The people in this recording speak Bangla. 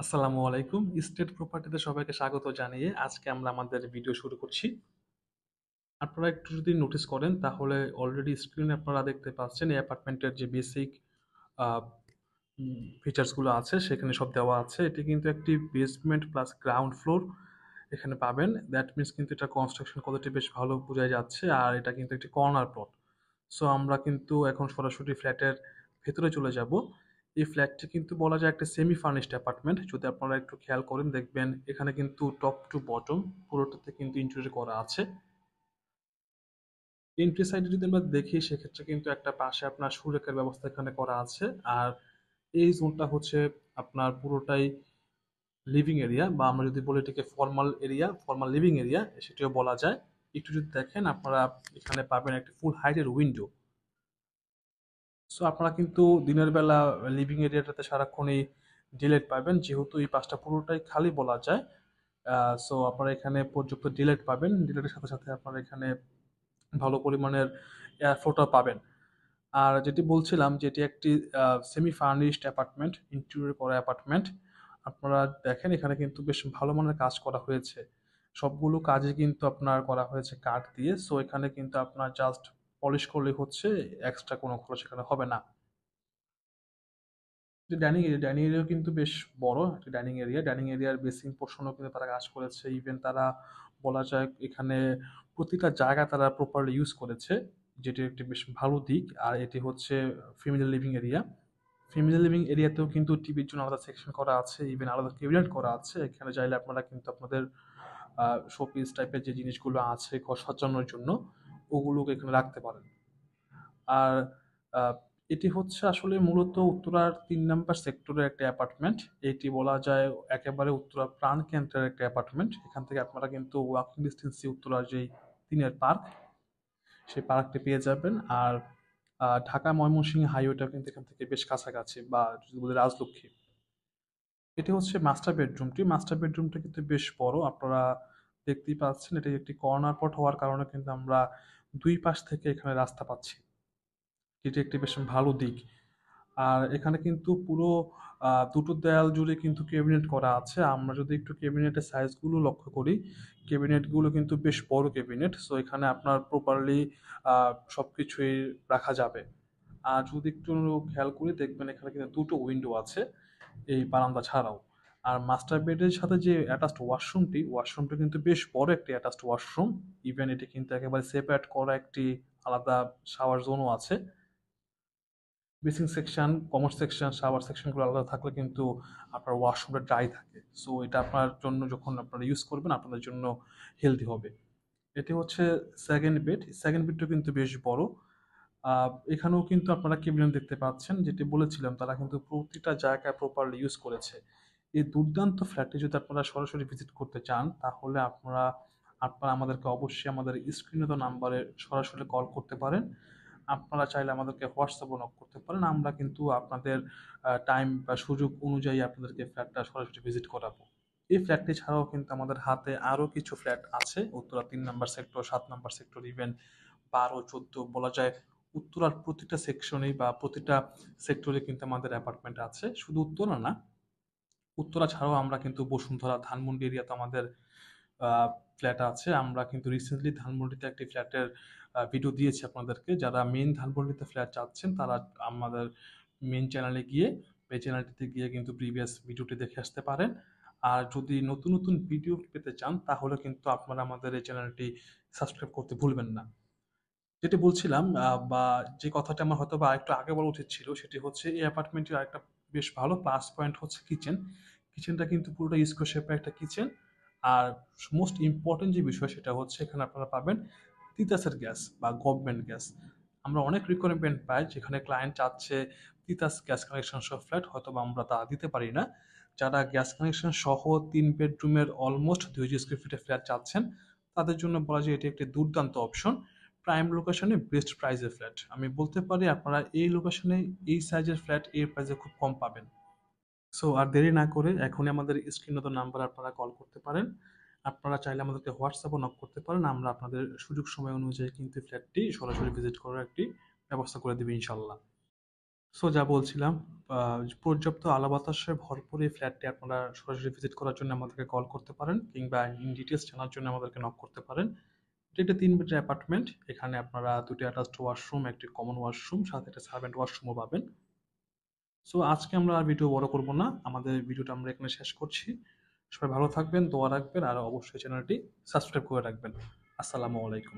আসসালামু আলাইকুম। স্টেট প্রপার্টিতে সবাইকে স্বাগত জানিয়ে আজকে আমরা আমাদের ভিডিও শুরু করছি। আপনারা একটু যদি নোটিস করেন তাহলে অলরেডি স্ক্রিনে আপনারা দেখতে পাচ্ছেন এই অ্যাপার্টমেন্টের যে বেসিক আ ফিচারস গুলো আছে সেখানে সব দেওয়া আছে। এটি কিন্তু একটি বেসমেন্ট প্লাস গ্রাউন্ড ফ্লোর এখানে পাবেন। দ্যাট মিনস কিন্তু এটা কনস্ট্রাকশন কোয়ালিটি বেশ ভালো বোঝাই যাচ্ছে। আর এটা কিন্তু একটি কর্নার প্লট। সো আমরা কিন্তু এখন সরাসরি ফ্ল্যাটের ভেতরে চলে যাব। এই ফ্ল্যাটটি কিন্তু বলা যায় একটা সেমি ফার্নিশড অ্যাপার্টমেন্ট। যদি আপনারা একটু খেয়াল করেন দেখবেন এখানে কিন্তু টপ টু বটম পুরোটাতে কিন্তু ইন্টেরিয়র করা আছে। এন্ট্রি সাইডে যদি আমরা দেখি সেক্ষেত্রে কিন্তু একটা পাশে আপনার সুরেকের ব্যবস্থা এখানে করা আছে। আর এই জোনটা হচ্ছে আপনার পুরোটাই লিভিং এরিয়া, বা আমরা যদি বলি এটাকে formal area, formal living area সেটিও বলা যায়। একটু যদি দেখেন আপনারা এখানে পাবেন একটা ফুল হাইটের উইন্ডো। সো আপনারা কিন্তু দিনের বেলা লিভিং এরিয়াটাতে সারাক্ষণই ডিলাইট পাবেন, যেহেতু এই পাশটা পুরোটাই খালি বলা যায়। সো আপনারা এখানে পর্যাপ্ত ডিলাইট পাবেন, ডিলাইটের সাথে সাথে আপনারা এখানে ভালো পরিমাণের এয়ার ফ্লোটা পাবেন। আর যেটি বলছিলাম যে এটি একটি সেমি ফার্নিশড অ্যাপার্টমেন্ট, ইন্টেরিয়র করা অ্যাপার্টমেন্ট। আপনারা দেখেন এখানে কিন্তু বেশ ভালো মানের কাজ করা হয়েছে। সবগুলো কাজই কিন্তু আপনার করা হয়েছে কাঠ দিয়ে। সো এখানে কিন্তু আপনার জাস্ট পলিশ করলেই হচ্ছে, এক্সট্রা কোনো খরচ এখানে হবে না। যে ডাইনিং এরিয়াও কিন্তু বেশ বড় একটা ডাইনিং এরিয়া। ডাইনিং এরিয়ার বেসিং পোর্শনও কিন্তু তারা কাজ করেছে। ইভেন তারা বলা যায় এখানে প্রতিটা জায়গা তারা প্রপারলি ইউজ করেছে, যেটি একটি বেশ ভালো দিক। আর এটি হচ্ছে family living area. Family living এরিয়াতেও কিন্তু টিভির জন্য আলাদা সেকশন করা আছে, ইভেন আলাদা ক্যাবিনেট করা আছে। এখানে চাইলে আপনারা কিন্তু আপনাদের শোপিস টাইপের যে জিনিসগুলো আছে ঘর সাজানোর জন্য ওগুলোকে এখানে রাখতে পারেন। আর আহ, এটি হচ্ছে আসলে মূলত উত্তরার 3 নম্বর সেক্টরের একটা অ্যাপার্টমেন্ট। এটি বলা যায় একেবারে উত্তরা প্রাণ কেন্দ্রের একটা অ্যাপার্টমেন্ট। এখান থেকে আপনারা কিন্তু ওয়াকিং ডিস্টেন্সে উত্তরার যেই তিনের পার্ক, সেই পার্কটি পেয়ে যাবেন। আর ঢাকা ময়মনসিংহ হাইওয়েটা কিন্তু এখান থেকে বেশ কাছাকাছি, বা যদি বলি রাজলক্ষ্মী। এটি হচ্ছে মাস্টার বেডরুমটি। মাস্টার বেডরুমটা কিন্তু বেশ বড়, আপনারা দেখতেই পাচ্ছেন। এটি একটি কর্নার পট হওয়ার কারণে কিন্তু আমরা দুই পাশ থেকে এখানে রাস্তা পাচ্ছি, এটি একটি বেশ ভালো দিক। আর এখানে কিন্তু পুরো দুটো দেয়াল জুড়ে কিন্তু ক্যাবিনেট করা আছে। আমরা যদি একটু ক্যাবিনেটের সাইজগুলো লক্ষ্য করি, ক্যাবিনেটগুলো কিন্তু বেশ বড় ক্যাবিনেট। সো এখানে আপনার প্রপারলি সবকিছুই রাখা যাবে। আর যদি একটু খেয়াল করি দেখবেন এখানে কিন্তু দুটো উইন্ডো আছে এই বারান্দা ছাড়াও। আর মাস্টার বেডের সাথে যে অ্যাটাচড ওয়াশরুমটা কিন্তু বেশ বড় একটি অ্যাটাচড ওয়াশরুম। ইভেন এটি কিন্তু একেবারে সেপারেট করা একটি আলাদা শাওয়ার জোনও আছে। বেসিং সেকশন, কমার্স সেকশন, শাওয়ার সেকশনগুলো আলাদা থাকলে কিন্তু আপনার ওয়াশরুমটা ড্রাই থাকে। সো এটা আপনার জন্য যখন আপনারা ইউজ করবেন আপনাদের জন্য হেলদি হবে। এটি হচ্ছে সেকেন্ড বেড। সেকেন্ড বেডটা কিন্তু বেশ বড়। এখানেও কিন্তু আপনারা কেবিনেট দেখতে পাচ্ছেন। যেটি বলেছিলাম তারা কিন্তু প্রতিটা জায়গায় প্রপারলি ইউজ করেছে। এই দুর্দান্ত ফ্ল্যাটে যদি আপনারা সরাসরি ভিজিট করতে চান তাহলে আপনারা আমাদেরকে অবশ্যই আমাদের স্ক্রিনে দেওয়া নাম্বারে সরাসরি কল করতে পারেন। আপনারা চাইলে আমাদেরকে হোয়াটসঅ্যাপও নক করতে পারেন। আমরা কিন্তু আপনাদের টাইম বা সুযোগ অনুযায়ী আপনাদেরকে ফ্ল্যাটটা সরাসরি ভিজিট করাবো। এই ফ্ল্যাটটি ছাড়াও কিন্তু আমাদের হাতে আরো কিছু ফ্ল্যাট আছে উত্তরা 3 নম্বর সেক্টর, 7 নম্বর সেক্টর, ইভেন 12, 14 বলা যায়। উত্তরার প্রতিটা সেকশনেই বা প্রতিটা সেক্টরে কিন্তু আমাদের অ্যাপার্টমেন্ট আছে। শুধু উত্তরা না, উত্তরা ছাড়াও আমরা কিন্তু বসুন্ধরা, ধানমন্ডি এরিয়াতে আমাদের ফ্ল্যাট আছে। আমরা কিন্তু রিসেন্টলি ধানমন্ডিতে একটি ফ্ল্যাটের ভিডিও দিয়েছি আপনাদেরকে। যারা মেইন ধানমন্ডিতে ফ্ল্যাট চাচ্ছেন তারা আমাদের মেইন চ্যানেলে গিয়ে, এই চ্যানেলটিতে গিয়ে কিন্তু প্রিভিয়াস ভিডিওটি দেখে আসতে পারেন। আর যদি নতুন নতুন ভিডিও পেতে চান তাহলে কিন্তু আপনারা আমাদের এই চ্যানেলটি সাবস্ক্রাইব করতে ভুলবেন না। যেটি বলছিলাম, বা যে কথাটা আমার হয়তো বা আরেকটু আগে বলা উচিত ছিল, সেটি হচ্ছে এই অ্যাপার্টমেন্টের আরেকটা বেশ ভালো প্লাস পয়েন্ট হচ্ছে কিচেন। কিচেনটা কিন্তু পুরোটা স্কোয়ার শেপের একটা কিচেন। আর মোস্ট ইম্পর্টেন্ট যে বিষয় সেটা হচ্ছে এখানে আপনারা পাবেন তিতাসের গ্যাস বা গভর্নমেন্ট গ্যাস। আমরা অনেক রিকোয়ারমেন্ট পাই যেখানে ক্লায়েন্ট চাচ্ছে তিতাস গ্যাস কানেকশন সহ ফ্ল্যাট, হয়তো বা আমরা তা দিতে পারি না। যারা গ্যাস কানেকশন সহ 3 বেডরুমের অলমোস্ট 2000 স্কোয়ার ফিটের ফ্ল্যাট চাচ্ছেন তাদের জন্য বলা যায় এটি একটি দুর্দান্ত অপশন। প্রাইম লোকেশনে বেস্ট প্রাইজের ফ্ল্যাট আমি বলতে পারি। আপনারা এই লোকেশনে এই সাইজের ফ্ল্যাট এই প্রাইসে খুব কম পাবেন। সো আর দেরি না করে এখনই আমাদের স্ক্রিনে তো নাম্বার আপনারা কল করতে পারেন। আপনারা চাইলে আমাদেরকে হোয়াটসঅ্যাপও নক করতে পারেন। আমরা আপনাদের সুযোগ সময় অনুযায়ী কিন্তু ফ্ল্যাটটি সরাসরি ভিজিট করার একটি ব্যবস্থা করে দেবো ইনশাল্লাহ। সো যা বলছিলাম, পর্যাপ্ত আলো বাতাসে ভরপুর এই ফ্ল্যাটটি আপনারা সরাসরি ভিজিট করার জন্য আমাদেরকে কল করতে পারেন, কিংবা ইন ডিটেইলস জানার জন্য আমাদেরকে নক করতে পারেন। এটা একটা ৩ বেডের অ্যাপার্টমেন্ট। এখানে আপনারা ২ টি অ্যাটাচড ওয়াশরুম, একটি কমন ওয়াশরুম, সাথে একটা সার্ভেন্ট ওয়াশরুমও পাবেন। সো আজকে আমরা আর ভিডিও বড় করব না। আমাদের ভিডিওটা আমরা এখানে শেষ করছি। সবাই ভালো থাকবেন, দোয়া রাখবেন, আর অবশ্যই চ্যানেলটি সাবস্ক্রাইব করে রাখবেন। আসসালামু আলাইকুম।